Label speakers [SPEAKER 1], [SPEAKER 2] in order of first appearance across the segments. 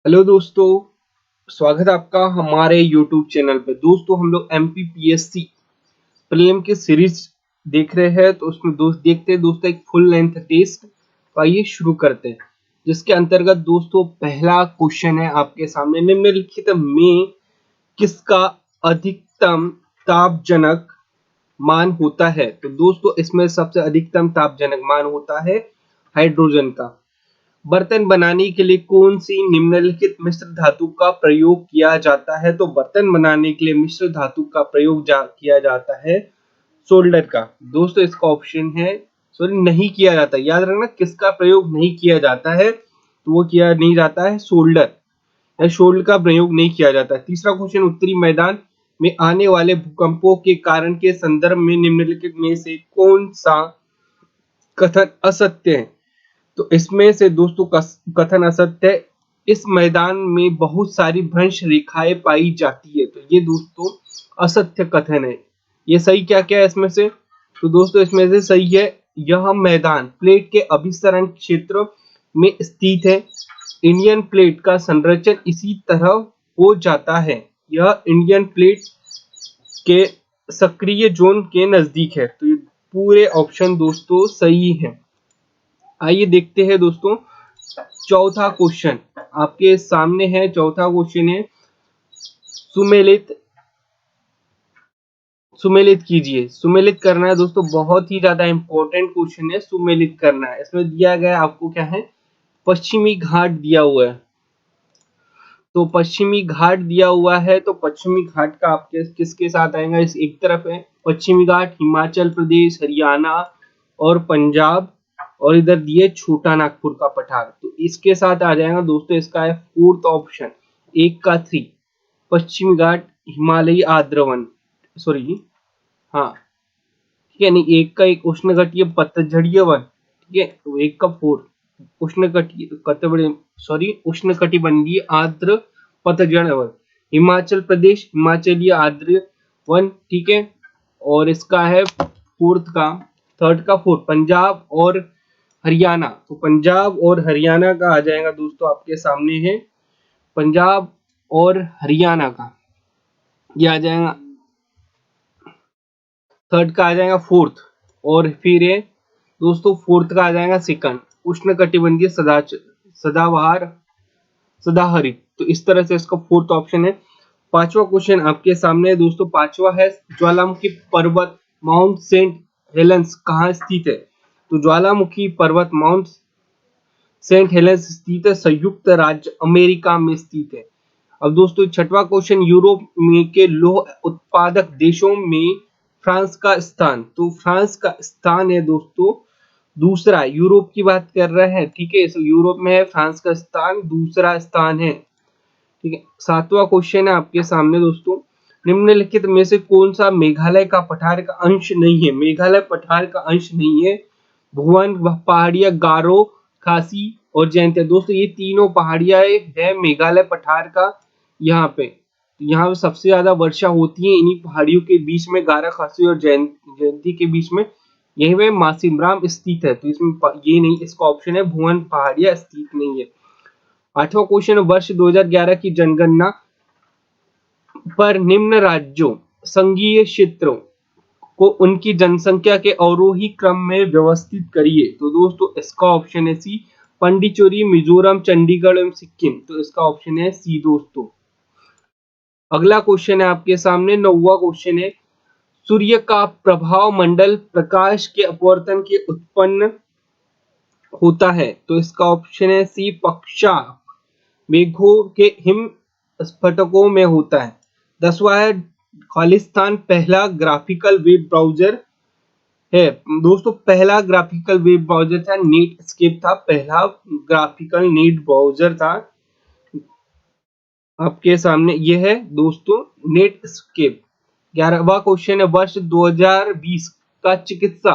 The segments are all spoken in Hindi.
[SPEAKER 1] हेलो दोस्तों, स्वागत है आपका हमारे यूट्यूब चैनल पे। दोस्तों हम लोग एमपीपीएससी प्रीलिम की सीरीज देख रहे हैं, तो उसमें देखते हैं दोस्तों एक फुल लेंथ टेस्ट। तो आइए शुरू करते हैं, जिसके अंतर्गत दोस्तों पहला क्वेश्चन है आपके सामने। निम्नलिखित में किसका अधिकतम तापजनक मान होता है? तो दोस्तों इसमें सबसे अधिकतम तापजनक मान होता है हाइड्रोजन का। बर्तन बनाने के लिए कौन सी निम्नलिखित मिश्र धातु का प्रयोग किया जाता है? तो बर्तन बनाने के लिए मिश्र धातु का प्रयोग किया जाता है सोल्डर का। दोस्तों इसका ऑप्शन है, सॉरी नहीं किया जाता, याद रखना किसका प्रयोग नहीं किया जाता है, तो वो किया नहीं जाता है सोल्डर या शोल्डर का प्रयोग नहीं किया जाता है। तीसरा क्वेश्चन, उत्तरी मैदान में आने वाले भूकंपों के कारण के संदर्भ में निम्नलिखित में से कौन सा कथन असत्य है? तो इसमें से दोस्तों कथन असत्य है। इस मैदान में बहुत सारी भ्रंश रेखाएं पाई जाती है, तो ये दोस्तों असत्य कथन है। ये सही क्या क्या है इसमें से? तो दोस्तों इसमें से सही है, यह मैदान प्लेट के अभिसरण क्षेत्र में स्थित है। इंडियन प्लेट का संरचन इसी तरह हो जाता है। यह इंडियन प्लेट के सक्रिय जोन के नजदीक है, तो ये पूरे ऑप्शन दोस्तों सही है। आइए देखते हैं दोस्तों चौथा क्वेश्चन आपके सामने है। चौथा क्वेश्चन है, सुमेलित सुमेलित कीजिए। सुमेलित करना है दोस्तों, बहुत ही ज्यादा इंपॉर्टेंट क्वेश्चन है। सुमेलित करना है, इसमें दिया गया आपको क्या है, पश्चिमी घाट दिया हुआ है। तो पश्चिमी घाट दिया हुआ है, तो पश्चिमी घाट का आपके किसके साथ आएगा? इस एक तरफ है पश्चिमी घाट हिमाचल प्रदेश, हरियाणा और पंजाब, और इधर दिए छोटा नागपुर का पठार, तो इसके साथ आ जाएगा दोस्तों। इसका है फोर्थ ऑप्शन, एक का 3, पश्चिमी घाट हिमालयी आर्द्रवन, सॉरी हाँ ठीक है, नहीं एक का एक उष्णकटिबंधीय पतझड़ीय वन, ठीक है, तो एक का 4 उष्णकटिबंधीय आर्द्र पतझड़ वन, हिमाचल प्रदेश हिमाचलीय आर्द्र वन, ठीक है। और इसका है थर्ड का फोर्थ पंजाब और हरियाणा, तो पंजाब और हरियाणा का आ जाएगा दोस्तों आपके सामने है। पंजाब और हरियाणा का ये आ जाएगा, थर्ड का आ जाएगा फोर्थ, और फिर ये दोस्तों फोर्थ का आ जाएगा सेकंड, उष्णकटिबंधीय सदाबहार सदाहरित, तो इस तरह से इसका फोर्थ ऑप्शन है। पांचवा क्वेश्चन आपके सामने है दोस्तों। पांचवा है, ज्वालामुखी पर्वत माउंट सेंट हेलेंस कहाँ स्थित है? तो ज्वालामुखी पर्वत माउंट सेंट हेलेंस स्थित है संयुक्त राज्य अमेरिका में स्थित है। अब दोस्तों छठवां क्वेश्चन, यूरोप में के लौह उत्पादक देशों में फ्रांस का स्थान। तो फ्रांस का स्थान है दोस्तों दूसरा, यूरोप की बात कर रहे हैं, ठीक है, तो यूरोप में है फ्रांस का स्थान दूसरा स्थान है, ठीक है। सातवां क्वेश्चन है आपके सामने दोस्तों, निम्नलिखित में से कौन सा मेघालय का पठार का अंश नहीं है? मेघालय पठार का अंश नहीं है। भुवन पहाड़िया, गारो, खासी और जयंतिया, दोस्तों ये तीनों पहाड़ियां है मेघालय पठार का। यहाँ पे सबसे ज्यादा वर्षा होती है इन्हीं पहाड़ियों के बीच में, गारा, खासी और जयंती के बीच में, यही में मासिमराम स्थित है, तो इसमें ये नहीं, इसका ऑप्शन है भुवन पहाड़िया स्थित नहीं है। आठवां क्वेश्चन, वर्ष 2011 की जनगणना पर निम्न राज्यों संघीय क्षेत्रों को उनकी जनसंख्या के अवरोही क्रम में व्यवस्थित करिए। तो दोस्तों इसका ऑप्शन है सी, पंडिचेरी, मिजोरम, चंडीगढ़ एवं सिक्किम, तो इसका ऑप्शन है सी दोस्तों। अगला क्वेश्चन है आपके सामने, नौवां क्वेश्चन है, सूर्य का प्रभाव मंडल प्रकाश के अपवर्तन के उत्पन्न होता है, तो इसका ऑप्शन है सी, पक्षा मेघों के हिम स्फटिकों में होता है। 10वां है, खालिस्तान पहला ग्राफिकल वेब ब्राउजर है। दोस्तों पहला ग्राफिकल वेब ब्राउजर था नेटस्केप था, पहला ग्राफिकल नेट ब्राउजर था आपके सामने, ये है दोस्तों नेटस्केप। 11वां क्वेश्चन है, वर्ष 2020 का चिकित्सा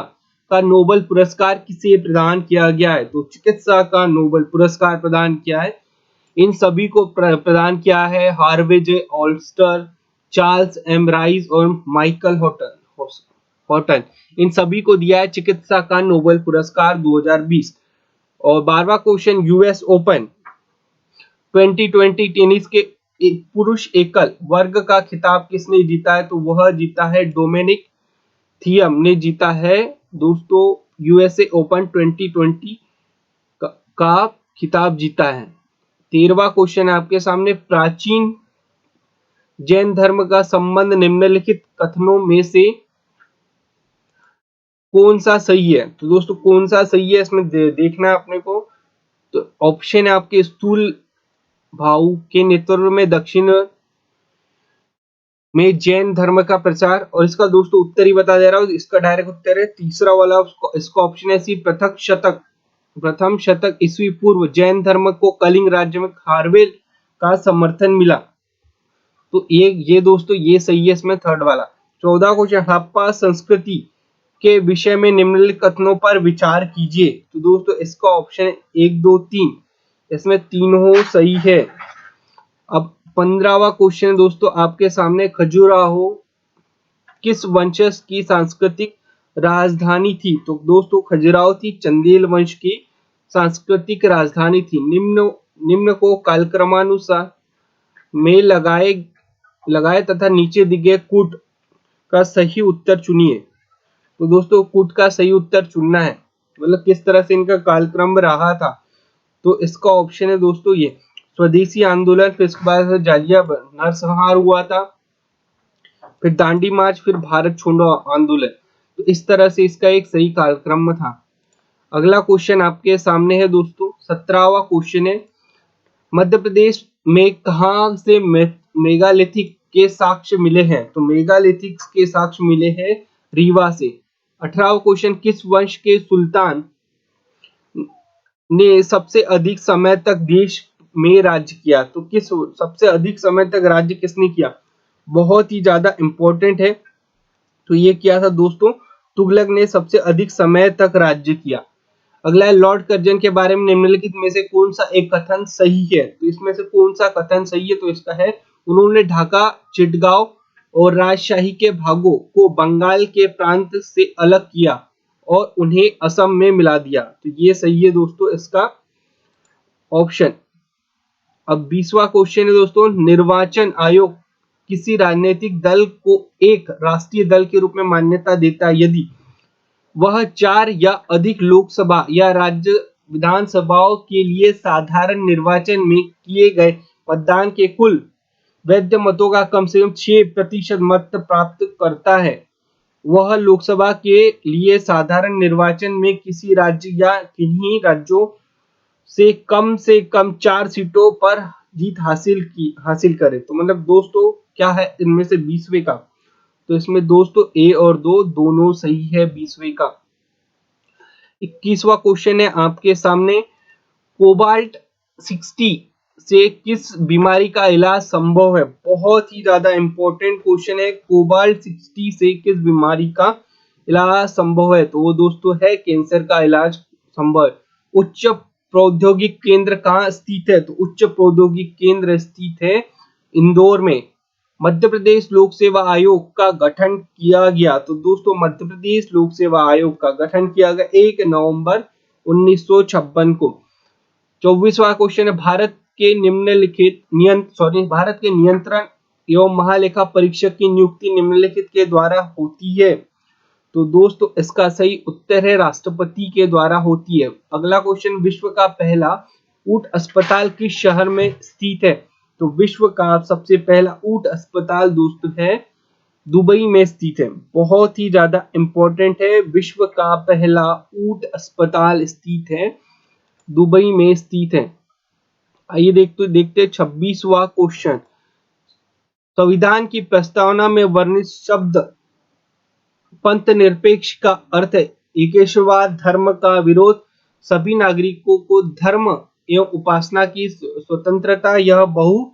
[SPEAKER 1] का नोबेल पुरस्कार किसे प्रदान किया गया है? तो चिकित्सा का नोबेल पुरस्कार प्रदान किया है, इन सभी को प्रदान किया है हार्वे जे ऑल्स्टर, चार्ल्स एम राइस और माइकल हॉटन, इन सभी को दिया है चिकित्सा का नोबेल पुरस्कार 2020। और 12वां क्वेश्चन, यूएस ओपन 2020 टेनिस के पुरुष एकल वर्ग का खिताब किसने जीता है? तो वह जीता है डोमिनिक थियम ने जीता है दोस्तों। यूएसए ओपन 2020 का खिताब जीता है। 13वां क्वेश्चन है आपके सामने, प्राचीन जैन धर्म का संबंध निम्नलिखित कथनों में से कौन सा सही है? तो दोस्तों कौन सा सही है इसमें देखना है अपने को। तो ऑप्शन है आपके, स्थूल भाव के नेतृत्व में दक्षिण में जैन धर्म का प्रचार, और इसका दोस्तों उत्तर ही बता दे रहा हूँ, इसका डायरेक्ट उत्तर है तीसरा वाला। इसका ऑप्शन है सी, प्रथम शतक ईस्वी पूर्व जैन धर्म को कलिंग राज्य में खारवेल का समर्थन मिला। तो ये दोस्तों ये सही है इसमें थर्ड वाला। 14 क्वेश्चन, हड़प्पा संस्कृति के विषय में निम्नलिखित कथनों पर विचार कीजिए। तो दोस्तों इसका ऑप्शन 1 2 3, इसमें तीनों सही है। अब 15वां क्वेश्चन दोस्तों आपके सामने, खजुराहो किस वंशज की सांस्कृतिक राजधानी थी? तो दोस्तों खजुराहो थी चंदेल वंश की सांस्कृतिक राजधानी थी। निम्न को कालक्रमानुसार में लगाए तथा नीचे दिए गए कूट का सही उत्तर चुनिए। तो दोस्तों कूट का सही उत्तर चुनना है, मतलब किस तरह से इनका कालक्रम रहा था। तो इसका ऑप्शन है दोस्तों ये, स्वदेशी आंदोलन, फिर इसके बाद जालिया नरसंहार हुआ था, फिर दांडी मार्च, फिर भारत छोड़ो आंदोलन। तो इस तरह से इसका एक सही कालक्रम था। अगला क्वेश्चन आपके सामने है दोस्तों, 17वां क्वेश्चन है, मध्य प्रदेश में कहां से मेगालिथिक के साक्ष्य मिले हैं? तो मेगालिथिक के साक्ष्य मिले हैं रीवा से। 18वां क्वेश्चन, किस वंश के सुल्तान ने सबसे अधिक समय तक देश में राज्य किया? तो किस सबसे अधिक समय तक राज्य किसने किया? बहुत ही ज्यादा इंपॉर्टेंट है। तो ये किया था दोस्तों तुगलक ने सबसे अधिक समय तक राज्य किया। अगला है, लॉर्ड कर्जन के बारे में निम्नलिखित में से कौन सा एक कथन सही है? तो इसमें से कौन सा कथन सही है? तो इसका है, उन्होंने ढाका, चिटगांव और राजशाही के भागों को बंगाल के प्रांत से अलग किया और उन्हें असम में मिला दिया। तो ये सही है दोस्तों इसका ऑप्शन। अब 20वां क्वेश्चन है दोस्तों, निर्वाचन आयोग किसी राजनीतिक दल को एक राष्ट्रीय दल के रूप में मान्यता देता है यदि वह 4 या अधिक लोकसभा या राज्य विधानसभाओं के लिए साधारण निर्वाचन में किए गए मतदान के कुल वैध मतों का कम से कम 6% मत प्राप्त करता है। वह लोकसभा के लिए साधारण निर्वाचन में किसी राज्य या किन्हीं राज्यों से कम 4 सीटों पर जीत हासिल करे। तो मतलब दोस्तों क्या है इनमें से 20वें का? तो इसमें दोस्तों ए और दो दोनों सही है 20वें का। 21वां क्वेश्चन है आपके सामने, कोबाल्ट 60 से किस बीमारी का इलाज संभव है? बहुत ही ज्यादा इंपॉर्टेंट क्वेश्चन है, कोबाल्ट 60 से किस बीमारी का इलाज संभव है? तो वो दोस्तों है कैंसर का इलाज संभव है। उच्च प्रौद्योगिक केंद्र कहाँ स्थित है? तो उच्च प्रौद्योगिक केंद्र स्थित है इंदौर में। मध्य प्रदेश लोक सेवा आयोग का गठन किया गया। तो दोस्तों मध्य प्रदेश लोक सेवा आयोग का गठन किया गया 1 नवंबर 1956 को। 24वां क्वेश्चन है, भारत के नियंत्रण एवं महालेखा परीक्षक की नियुक्ति निम्नलिखित के द्वारा होती है। तो दोस्तों इसका सही उत्तर है राष्ट्रपति के द्वारा होती है। अगला क्वेश्चन, विश्व का पहला ऊंट अस्पताल किस शहर में स्थित है? तो विश्व का सबसे पहला ऊंट अस्पताल दोस्तों है दुबई में स्थित है। बहुत ही ज्यादा इंपॉर्टेंट है, विश्व का पहला ऊंट अस्पताल स्थित है दुबई में स्थित है। आइए देखते 26वां क्वेश्चन, संविधान की प्रस्तावना में वर्णित शब्द पंथ निरपेक्ष का अर्थ है एकेश्वरवाद, धर्म का विरोध, सभी नागरिकों को धर्म एवं उपासना की स्वतंत्रता, यह बहु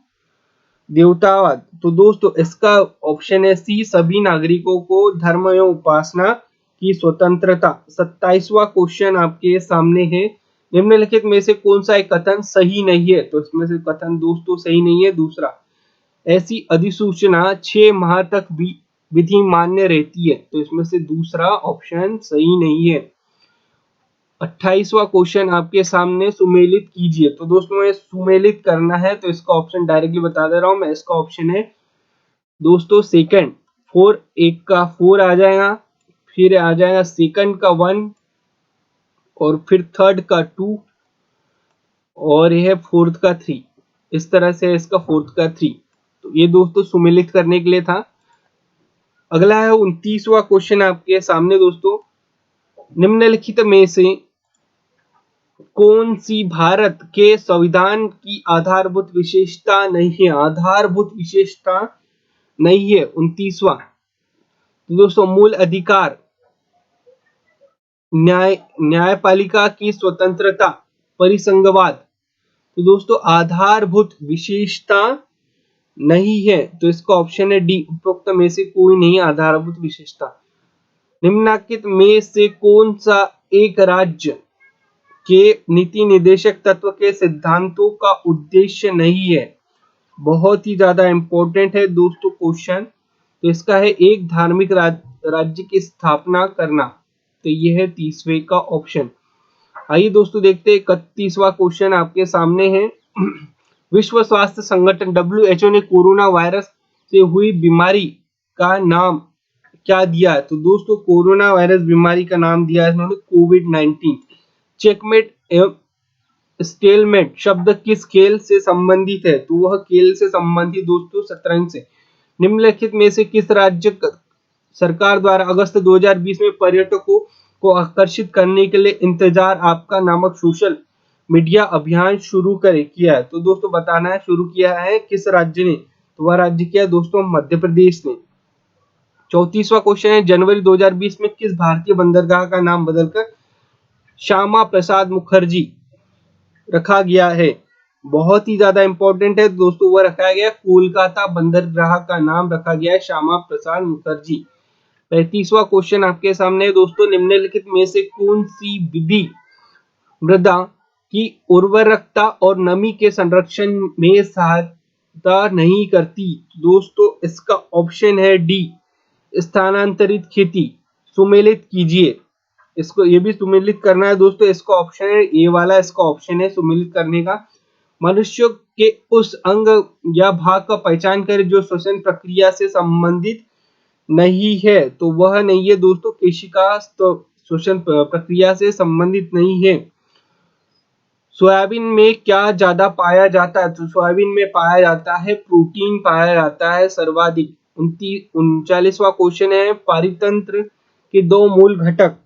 [SPEAKER 1] देवतावाद। तो दोस्तों इसका ऑप्शन है सी, सभी नागरिकों को धर्म एवं उपासना की स्वतंत्रता। 27वां क्वेश्चन आपके सामने है, निम्नलिखित में से कौन सा एक कथन सही नहीं है? तो इसमें से कथन दोस्तों सही नहीं है दूसरा, ऐसी अधिसूचना 6 माह तक भी विधि मान्य रहती है। तो इसमें से दूसरा ऑप्शन सही नहीं है। 28वां क्वेश्चन आपके सामने, सुमेलित कीजिए। तो दोस्तों ये सुमेलित करना है तो इसका ऑप्शन डायरेक्टली बता दे रहा हूं मैं। इसका ऑप्शन है दोस्तों सेकंड, 4, एक का 4 आ जाएगा, फिर आ जाएगा सेकंड का 1, और फिर थर्ड का 2, और यह फोर्थ का 3। इस तरह से इसका फोर्थ का 3। तो ये दोस्तों सुमेलित करने के लिए था। अगला है 29वां क्वेश्चन आपके सामने दोस्तों, निम्नलिखित में से कौन सी भारत के संविधान की आधारभूत विशेषता नहीं है? आधारभूत विशेषता नहीं है। 29वां, तो दोस्तों मूल अधिकार, न्यायपालिका की स्वतंत्रता, परिसंघवाद। तो दोस्तों आधारभूत विशेषता नहीं है, तो इसका ऑप्शन है डी, उपरोक्त में से कोई नहीं आधारभूत विशेषता। निम्नलिखित में से कौन सा एक राज्य के नीति निर्देशक तत्व के सिद्धांतों का उद्देश्य नहीं है? बहुत ही ज्यादा इंपॉर्टेंट है दोस्तों क्वेश्चन। तो इसका है एक धार्मिक राज्य की स्थापना करना। तो यह है 30वें का ऑप्शन। आइए दोस्तों देखते हैं 31वां क्वेश्चन आपके सामने है। विश्व स्वास्थ्य संगठन WHO ने कोरोना वायरस से हुई बीमारी का नाम क्या दिया है? तो दोस्तों कोरोना वायरस बीमारी का नाम दिया है इन्होंने कोविड-19। चेकमेट एवं स्टेलमेट शब्द किस खेल से संबंधित है? तो वह खेल से संबंधित दोस्तों शतरंज से। निम्नलिखित में से किस राज्य सरकार द्वारा अगस्त 2020 में पर्यटकों को आकर्षित करने के लिए इंतजार आपका नामक सोशल मीडिया अभियान शुरू किया है? तो दोस्तों बताना है शुरू किया है किस राज्य ने? तो वह राज्य क्या है दोस्तों? मध्य प्रदेश ने। 34वां क्वेश्चन है, जनवरी 2020 में किस भारतीय बंदरगाह का नाम बदलकर श्यामा प्रसाद मुखर्जी रखा गया है? बहुत ही ज्यादा इंपॉर्टेंट है दोस्तों, वह रखा गया कोलकाता बंदरगाह का नाम रखा गया है श्यामा प्रसाद मुखर्जी। 35वां क्वेश्चन आपके सामने है दोस्तों, निम्नलिखित में से कौन सी विधि मृदा की उर्वरकता और नमी के संरक्षण में सहायता नहीं करती? दोस्तों इसका ऑप्शन है डी, स्थानांतरित खेती। सुमेलित कीजिए। इसको ये भी सुमेलित करना है दोस्तों। इसका ऑप्शन है ए वाला, इसका ऑप्शन है सुमेलित करने का। मनुष्य के उस अंग या भाग का पहचान करें जो श्वसन प्रक्रिया से संबंधित नहीं है। तो वह नहीं है दोस्तों केशिका, तो श्वसन प्रक्रिया से संबंधित नहीं है। सोयाबीन में क्या ज्यादा पाया जाता है? तो सोयाबीन में पाया जाता है प्रोटीन, पाया जाता है सर्वाधिक। 39वां क्वेश्चन है, पारितंत्र के दो मूल घटक।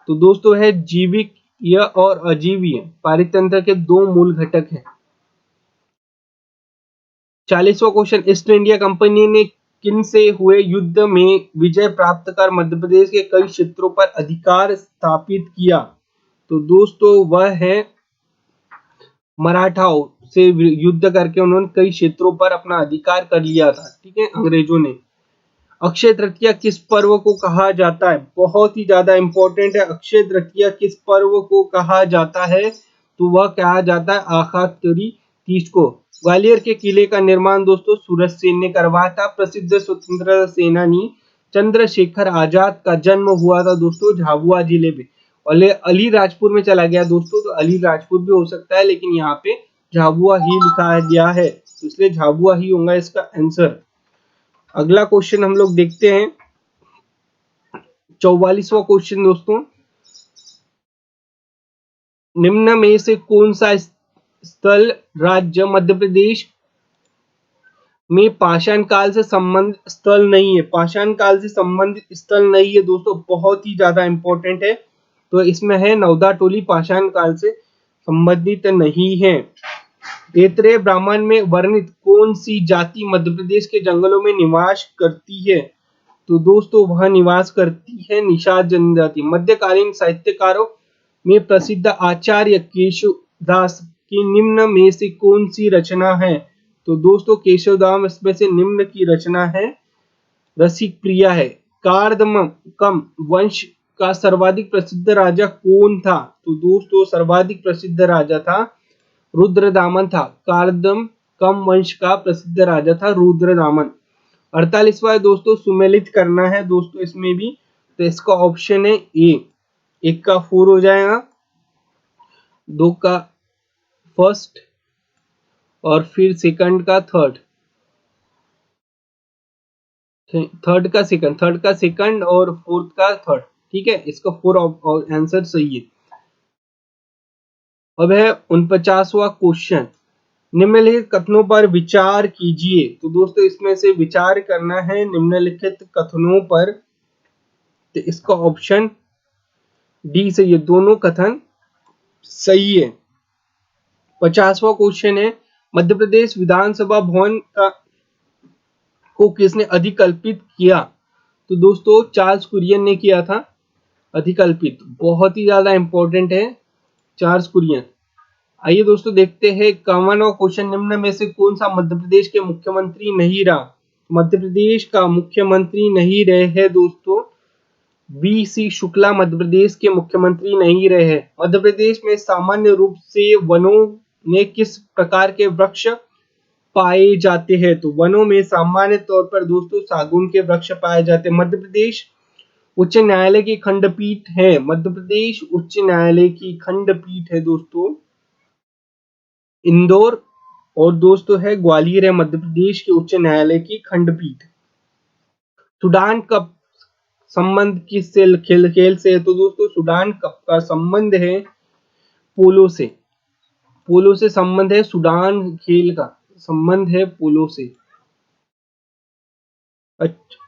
[SPEAKER 1] तो दोस्तों है जीविकीय और अजीवीय। पारितंत्र के दो मूल घटक हैं। 40वां क्वेश्चन, ईस्ट इंडिया कंपनी ने किन से हुए युद्ध में विजय प्राप्त कर मध्य प्रदेश के कई क्षेत्रों पर अधिकार स्थापित किया? तो दोस्तों वह है मराठाओं से युद्ध करके उन्होंने कई क्षेत्रों पर अपना अधिकार कर लिया था, ठीक है, अंग्रेजों ने। अक्षय तृतीया किस पर्व को कहा जाता है? बहुत ही ज्यादा इंपॉर्टेंट है। अक्षय तृतीया किस पर्व को कहा जाता है? तो वह कहा जाता है आखातरी तीज को। ग्वालियर के किले का निर्माण दोस्तों सूरज सेन ने करवाया था। प्रसिद्ध स्वतंत्रता सेनानी चंद्रशेखर आजाद का जन्म हुआ था दोस्तों झाबुआ जिले में। और अलीराजपुर में चला गया दोस्तों, तो अलीराजपुर भी हो सकता है, लेकिन यहाँ पे झाबुआ ही लिखा गया है, तो इसलिए झाबुआ ही होगा इसका आंसर। अगला क्वेश्चन हम लोग देखते हैं 44वां क्वेश्चन दोस्तों, निम्न में से कौन सा स्थल राज्य मध्य प्रदेश में पाषाण काल से संबंधित स्थल नहीं है? पाषाण काल से संबंधित स्थल नहीं है दोस्तों, बहुत ही ज्यादा इंपॉर्टेंट है। तो इसमें है नवदा टोली, पाषाण काल से संबंधित नहीं है। ऐत्रेय ब्राह्मण में वर्णित कौन सी जाति मध्य प्रदेश के जंगलों में निवास करती है? तो दोस्तों वह निवास करती है निषाद जनजाति। मध्यकालीन साहित्यकारों में प्रसिद्ध आचार्य केशवदास की निम्न में से कौन सी रचना है? तो दोस्तों केशवदास में से निम्न की रचना है रसिक प्रिया है। कार्दमकम वंश का सर्वाधिक प्रसिद्ध राजा कौन था? तो दोस्तों सर्वाधिक प्रसिद्ध राजा था रुद्रदामन था। कार्दमकम वंश का प्रसिद्ध राजा था रुद्रदामन। 48वां दोस्तों सुमेलित करना है दोस्तों इसमें भी, तो इसका ऑप्शन है ए, एक का 4 हो जाएगा, 2 का फर्स्ट और फिर सेकंड का थर्ड, थर्ड का सेकंड और फोर्थ का थर्ड। ठीक है, इसका 4 आंसर सही है। अब है 49वां क्वेश्चन, निम्नलिखित कथनों पर विचार कीजिए। तो दोस्तों इसमें से विचार करना है निम्नलिखित कथनों पर, तो इसका ऑप्शन डी सही है, दोनों कथन सही है। 50वां क्वेश्चन है, मध्य प्रदेश विधानसभा भवन को किसने अधिकल्पित किया? तो दोस्तों चार्ल्स कुरियन ने किया था अधिकल्पित, बहुत ही ज्यादा इंपॉर्टेंट है चार्ल्स कुरियन। आइए दोस्तों देखते हैं 51वां क्वेश्चन, निम्न में से कौन सा मध्य प्रदेश के मुख्यमंत्री नहीं रहा? मध्य प्रदेश का मुख्यमंत्री नहीं रहे हैं दोस्तों बी सी शुक्ला, मध्य प्रदेश के मुख्यमंत्री नहीं रहे हैं। मध्य प्रदेश में सामान्य रूप से वनों में किस प्रकार के वृक्ष पाए जाते हैं? तो वनों में सामान्य तौर पर दोस्तों सागौन के वृक्ष पाए जाते हैं। मध्य प्रदेश उच्च न्यायालय की खंडपीठ है, मध्य प्रदेश उच्च न्यायालय की खंडपीठ है दोस्तों इंदौर, और दोस्तों है ग्वालियर है मध्य प्रदेश के उच्च न्यायालय की खंडपीठ। सूडान कप संबंध किस खेल से है? तो दोस्तों सूडान कप का संबंध है पोलो से, पोलो से संबंध है, सूडान खेल का संबंध है पोलो से।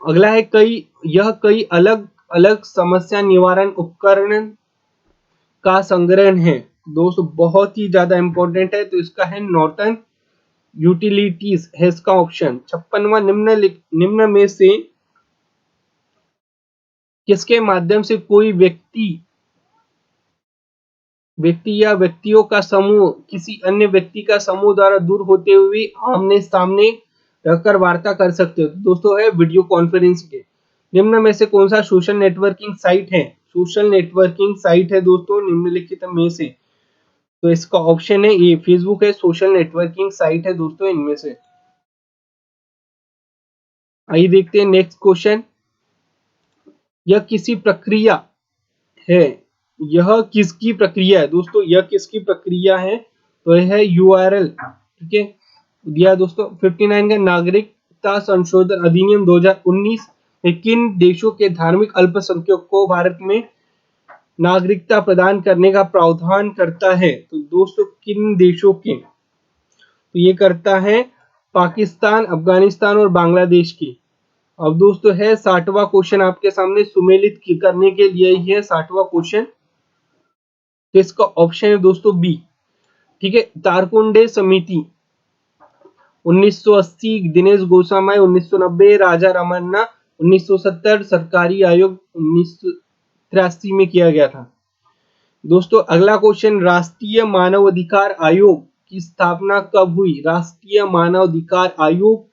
[SPEAKER 1] अगला है कई अलग अलग समस्या निवारण उपकरण का संग्रह है। दोस्तों बहुत ही ज्यादा इंपॉर्टेंट है, तो इसका है नॉर्टन यूटिलिटीज है इसका ऑप्शन। 56वां, निम्न में से किसके माध्यम से कोई व्यक्ति या व्यक्तियों का समूह किसी अन्य व्यक्ति का समूह द्वारा दूर होते हुए आमने सामने रहकर वार्ता कर सकते हो? दोस्तों है वीडियो कॉन्फ्रेंस के। निम्न में से कौन सा सोशल नेटवर्किंग साइट है? सोशल नेटवर्किंग साइट है दोस्तों निम्नलिखित में से, तो इसका ऑप्शन है ए फेसबुक है, सोशल नेटवर्किंग साइट है दोस्तों इनमें से। आइए देखते हैं नेक्स्ट क्वेश्चन, यह किसी प्रक्रिया है, यह किसकी प्रक्रिया है? दोस्तों यह किसकी प्रक्रिया है? तो यह है यूआरएल। ठीक है, दिया दोस्तों 59 का नागरिकता संशोधन अधिनियम 2019 में किन देशों के धार्मिक अल्पसंख्यकों को भारत में नागरिकता प्रदान करने का प्रावधान करता है? तो दोस्तों किन देशों के? तो ये करता है पाकिस्तान, अफगानिस्तान और बांग्लादेश की। अब दोस्तों है 60वां क्वेश्चन आपके सामने सुमेलित करने के लिए ही है 60वां क्वेश्चन, तो इसका ऑप्शन है दोस्तों बी। ठीक है, तारकुंडे समिति 1980, दिनेश गोसामाई 1990, राजा रमन्ना 1970, सरकारी आयोग 1983 में किया गया था। दोस्तों अगला क्वेश्चन, राष्ट्रीय मानवाधिकार आयोग की स्थापना कब हुई? राष्ट्रीय मानवाधिकार आयोग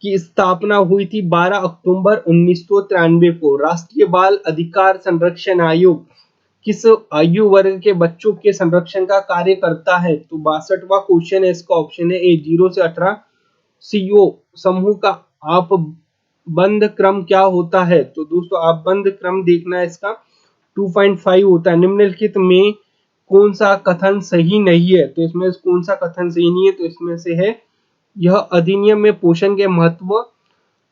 [SPEAKER 1] की स्थापना हुई थी 12 अक्टूबर 1993 को। राष्ट्रीय बाल अधिकार संरक्षण आयोग किस आयु वर्ग के बच्चों के संरक्षण का कार्य करता है? तो 62वां क्वेश्चन है, इसका ऑप्शन है ए 0 से 18। सीओ समूह का आप बंद क्रम क्या होता है? तो दोस्तों आप बंद क्रम देखना है, इसका 2.5 होता है। निम्नलिखित में कौन सा कथन सही नहीं है? तो इसमें कौन सा कथन सही नहीं है? तो इसमें से है यह अधिनियम में पोषण के महत्व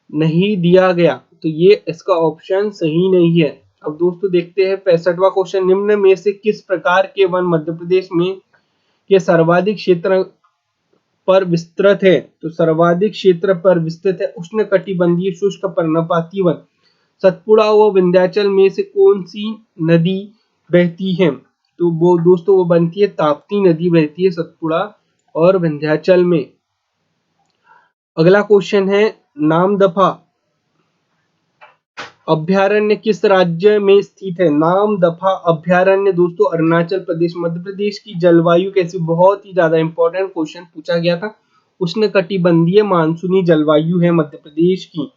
[SPEAKER 1] नहीं दिया गया, तो ये इसका ऑप्शन सही नहीं है। अब दोस्तों देखते हैं 65वां क्वेश्चन, निम्न में से किस प्रकार के वन मध्य प्रदेश में के सर्वाधिक क्षेत्र पर विस्तृत है? तो सर्वाधिक क्षेत्र पर विस्तृत है उष्णकटिबंधीय शुष्क पर्णपाती वन। सतपुड़ा व विंध्याचल में से कौन सी नदी बहती है? तो वो दोस्तों वो बनती है ताप्ती नदी बहती है सतपुड़ा और विंध्याचल में। अगला क्वेश्चन है, नामदफा अभ्यारण्य किस राज्य में स्थित है? नामदफा अभ्यारण्य दोस्तों अरुणाचल प्रदेश। मध्य प्रदेश की जलवायु कैसी? बहुत ही ज्यादा इंपॉर्टेंट क्वेश्चन पूछा गया था। उष्णकटिबंधीय मानसूनी जलवायु है मध्य प्रदेश की।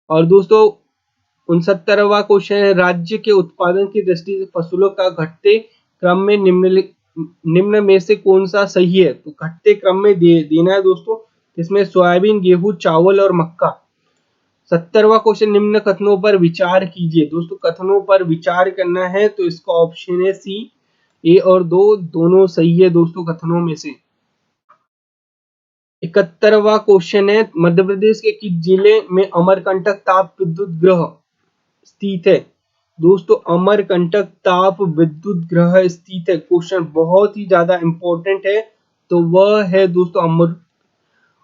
[SPEAKER 1] और दोस्तों 69वां क्वेश्चन है, राज्य के उत्पादन की दृष्टि से फसलों का घटते क्रम में निम्न में से कौन सा सही है? तो घटते क्रम में देना है दोस्तों, इसमें सोयाबीन, गेहूं, चावल और मक्का 70वां क्वेश्चन, निम्न कथनों पर विचार कीजिए। दोस्तों कथनों पर विचार करना है तो इसका ऑप्शन है सी, ए और दो दोनों सही है दोस्तों कथनों में से। 71वां क्वेश्चन है, मध्य प्रदेश के किस जिले में अमरकंटक ताप विद्युत ग्रह स्थित है। दोस्तों अमरकंटक ताप विद्युत ग्रह स्थित है, क्वेश्चन बहुत ही ज्यादा इंपॉर्टेंट है। तो वह है दोस्तों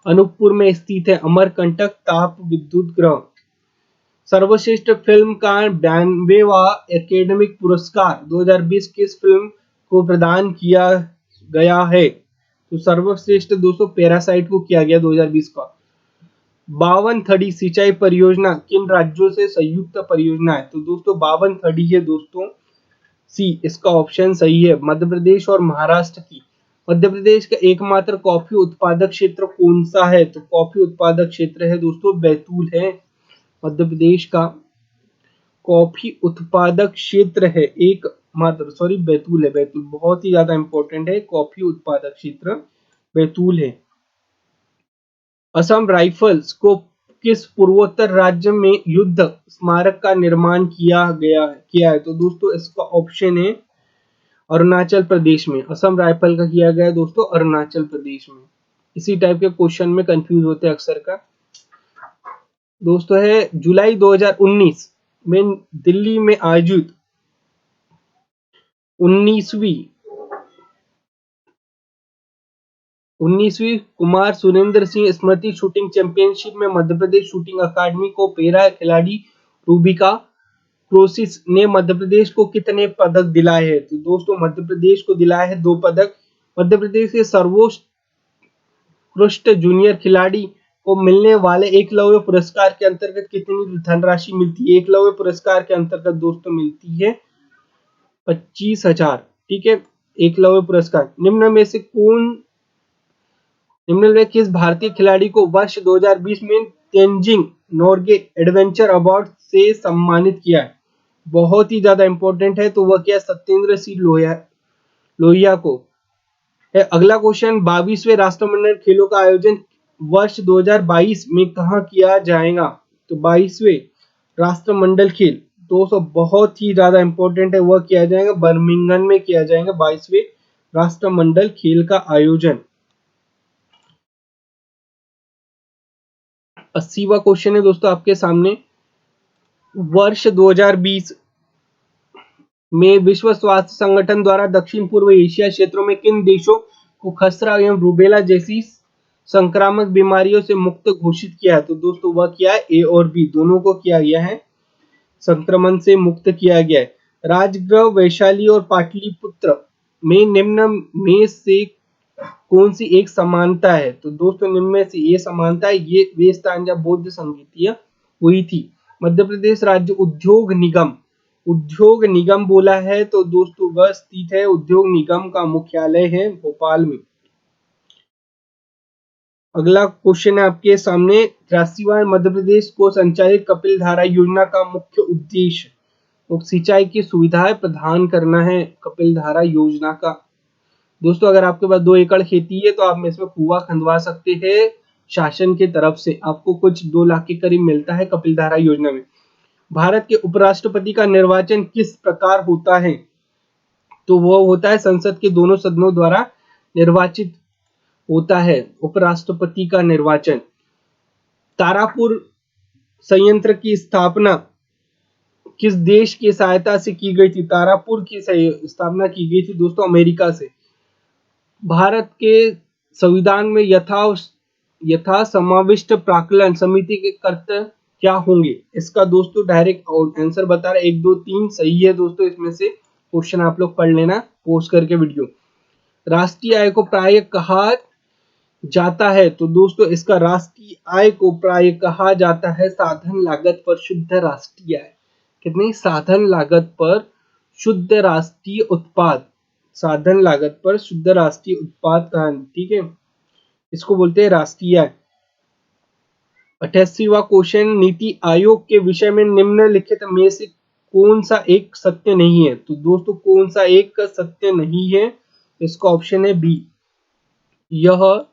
[SPEAKER 1] अनूपपुर में स्थित है अमरकंटक ताप विद्युत ग्रह। सर्वश्रेष्ठ फिल्म का 92वां एकेडमिक पुरस्कार 2020 किस फिल्म को प्रदान किया गया है। तो सर्वश्रेष्ठ दोस्तों पैरासाइट को किया गया 2020 का। 52 सिंचाई परियोजना किन राज्यों से संयुक्त परियोजना है। तो दोस्तों 52 है दोस्तों, सी इसका ऑप्शन सही है, मध्य प्रदेश और महाराष्ट्र की। मध्य प्रदेश का एकमात्र कॉफी उत्पादक क्षेत्र कौन सा है। तो कॉफी उत्पादक क्षेत्र है दोस्तों बैतूल है, मध्य प्रदेश का कॉफी उत्पादक क्षेत्र है एक मात्र, सॉरी बैतूल है, बैतूल बहुत ही ज्यादा इंपॉर्टेंट है, कॉफी उत्पादक क्षेत्र बैतूल है। असम राइफल्स को किस पूर्वोत्तर राज्य में युद्ध स्मारक का निर्माण किया है। तो दोस्तों इसका ऑप्शन है अरुणाचल प्रदेश में, असम राइफल का किया गया है दोस्तों अरुणाचल प्रदेश में। इसी टाइप के क्वेश्चन में कंफ्यूज होते हैं अक्सर का दोस्तों। है जुलाई 2019 में दिल्ली में आयोजित 19वीं कुमार सुरेंद्र सिंह स्मृति शूटिंग चैंपियनशिप में मध्य प्रदेश शूटिंग अकादमी को पैरा खिलाड़ी रूबिका क्रोसिस ने मध्य प्रदेश को कितने पदक दिलाए हैं। तो दोस्तों मध्य प्रदेश को दिलाए हैं 2 पदक। मध्य प्रदेश के सर्वोत्कृष्ट जूनियर खिलाड़ी को मिलने वाले एकलव्य पुरस्कार के अंतर्गत कितनी धनराशि मिलती है। एकलव्य पुरस्कार के अंतर्गत दोस्तों मिलती है 25,000। ठीक है, एकलव्य पुरस्कार। निम्न में किस भारतीय खिलाड़ी को वर्ष 2020 में तेंजिंग नोर्गे एडवेंचर अवार्ड से सम्मानित किया है। बहुत ही ज्यादा इंपॉर्टेंट है, तो वह क्या, सत्येंद्र सिंह लोहिया को है। अगला क्वेश्चन, 22वें राष्ट्रमंडल खेलों का आयोजन वर्ष 2022 में कहाँ किया जाएगा। तो 22वें राष्ट्रमंडल खेल दोस्तों बहुत ही ज्यादा इंपॉर्टेंट है, वह किया जाएगा बर्मिंघम में किया जाएगा 22वें राष्ट्रमंडल खेल का आयोजन। 80वां क्वेश्चन है दोस्तों आपके सामने, वर्ष 2020 में विश्व स्वास्थ्य संगठन द्वारा दक्षिण पूर्व एशिया क्षेत्रों में किन देशों को खसरा एवं रूबेला जैसी संक्रामक बीमारियों से मुक्त घोषित किया है। तो दोस्तों वह क्या है, ए और बी दोनों को किया गया है, संक्रमण से मुक्त किया गया है। राजगृह, वैशाली और पाटलिपुत्र में निम्न में से कौन सी एक समानता है। तो दोस्तों निम्न में से ये समानता है, ये वे स्थान जहाँ बौद्ध संगीतियां हुई थी। मध्य प्रदेश राज्य उद्योग निगम बोला है, तो दोस्तों वह स्थित है, उद्योग निगम का मुख्यालय है भोपाल में। अगला क्वेश्चन है आपके सामने, 83वां मध्य प्रदेश को संचालित कपिल धारा योजना का मुख्य उद्देश्य सिंचाई की सुविधाएं प्रदान करना है। कपिल धारा योजना का दोस्तों अगर आपके पास 2 एकड़ खेती है तो आप इसमें कुआं खंदवा सकते हैं, शासन की तरफ से आपको कुछ 2 लाख के करीब मिलता है कपिल धारा योजना में। भारत के उपराष्ट्रपति का निर्वाचन किस प्रकार होता है। तो वो होता है संसद के दोनों सदनों द्वारा निर्वाचित होता है उपराष्ट्रपति का निर्वाचन। तारापुर संयंत्र की स्थापना किस देश की सहायता से की गई थी। तारापुर की स्थापना की गई थी दोस्तों अमेरिका से। भारत के संविधान में यथा समाविष्ट प्राक्कलन समिति के कर्तव्य क्या होंगे। इसका दोस्तों डायरेक्ट आंसर बता रहा है, 1 2 3 सही है दोस्तों, इसमें से क्वेश्चन आप लोग पढ़ लेना पोस्ट करके वीडियो। राष्ट्रीय आय को प्राय कहा जाता है। तो दोस्तों इसका राष्ट्रीय आय को प्राय कहा जाता है साधन लागत पर शुद्ध राष्ट्रीय आय। कितनी, साधन लागत पर शुद्ध राष्ट्रीय उत्पाद, साधन लागत पर शुद्ध राष्ट्रीय उत्पाद का, ठीक है, इसको बोलते हैं राष्ट्रीय आय। 88वां क्वेश्चन, नीति आयोग के विषय में निम्नलिखित में से कौन सा एक सत्य नहीं है। तो दोस्तों कौन सा एक सत्य नहीं है, इसका ऑप्शन है बी, यह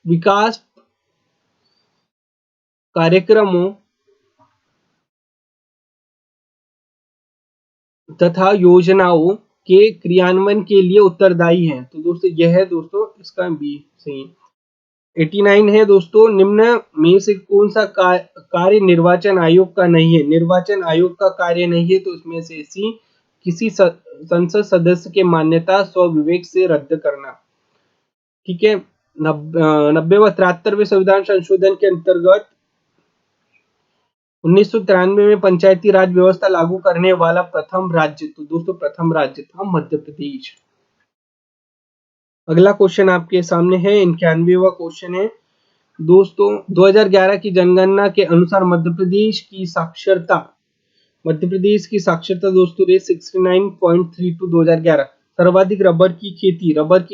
[SPEAKER 1] विकास कार्यक्रमों तथा योजनाओं के क्रियान्वयन के लिए उत्तरदायी हैं। तो दोस्तों यह है दोस्तों इसका बी सही। 89 है दोस्तों, निम्न में से कौन सा कार्य निर्वाचन आयोग का नहीं है? निर्वाचन आयोग का कार्य नहीं है तो इसमें से सी, किसी संसद सदस्य के मान्यता स्वविवेक से रद्द करना। ठीक है। 90वें 73वें संविधान संशोधन के अंतर्गत 1993 में पंचायती राज व्यवस्था लागू करने वाला प्रथम राज्य, तो दोस्तों प्रथम राज्य था मध्य प्रदेश। अगला क्वेश्चन आपके सामने है, 91वां क्वेश्चन है दोस्तों, 2011 की जनगणना के अनुसार मध्य प्रदेश की साक्षरता दोस्तों रही 69.32 2011। सर्वाधिक रबर की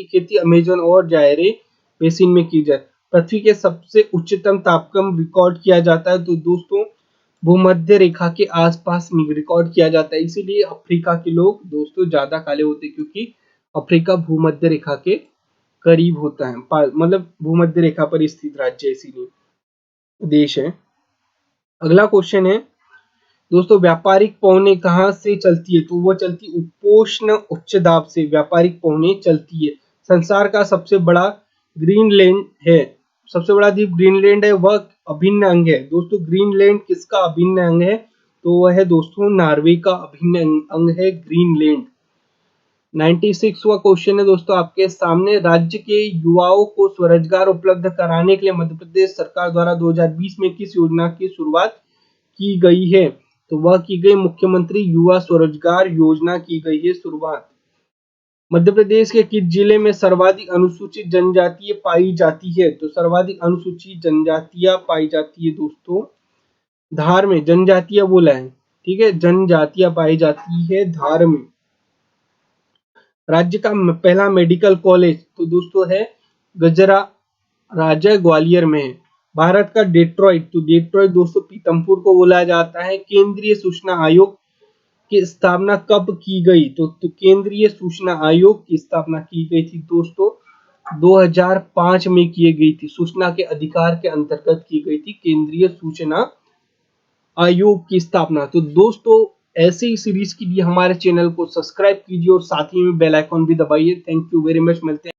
[SPEAKER 1] खेती अमेजन और जायरे बेसिन में की जाए। पृथ्वी के सबसे उच्चतम तापक्रम रिकॉर्ड किया जाता है तो दोस्तों भूमध्य रेखा के आसपास रिकॉर्ड किया जाता है। इसीलिए अफ्रीका के लोग दोस्तों ज्यादा काले होते हैं, क्योंकि अफ्रीका भूमध्य रेखा के करीब होता है, मतलब भूमध्य रेखा पर स्थित राज्य इसीलिए देश है। अगला क्वेश्चन है दोस्तों, व्यापारिक पौने कहाँ से चलती है? तो वो चलती उपोष्ण उच्च दाब से व्यापारिक पौने चलती है। संसार का सबसे बड़ा ग्रीनलैंड है, सबसे बड़ा द्वीप ग्रीनलैंड है, वह अभिन्न अंग है। दोस्तों ग्रीनलैंड किसका अभिन्न अंग है? तो वह है दोस्तों नॉर्वे का अभिन्न अंग है ग्रीनलैंड। 96वां क्वेश्चन है दोस्तों आपके सामने, राज्य के युवाओं को स्वरोजगार उपलब्ध कराने के लिए मध्य प्रदेश सरकार द्वारा 2020 में किस योजना की शुरुआत की गई है? तो वह की गई मुख्यमंत्री युवा स्वरोजगार योजना की गई है शुरुआत। मध्य प्रदेश के किस जिले में सर्वाधिक अनुसूचित जनजातीय पाई जाती है? तो सर्वाधिक अनुसूचित जनजातियां पाई जाती है दोस्तों धार में। जनजातियां बोला है, ठीक है, जनजातियां पाई जाती है धार में। राज्य का पहला मेडिकल कॉलेज तो दोस्तों है गजरा राजा ग्वालियर में है। भारत का डेट्रॉइट, तो डेट्रॉइट दोस्तों पीतमपुर को बोला जाता है। केंद्रीय सूचना आयोग की स्थापना कब की गई? तो केंद्रीय सूचना आयोग की स्थापना की गई थी दोस्तों 2005 में की गई थी। सूचना के अधिकार के अंतर्गत की गई थी केंद्रीय सूचना आयोग की स्थापना। तो दोस्तों ऐसे ही सीरीज के लिए हमारे चैनल को सब्सक्राइब कीजिए और साथ ही में बेल आइकॉन भी दबाइए। थैंक यू वेरी मच, मिलते हैं।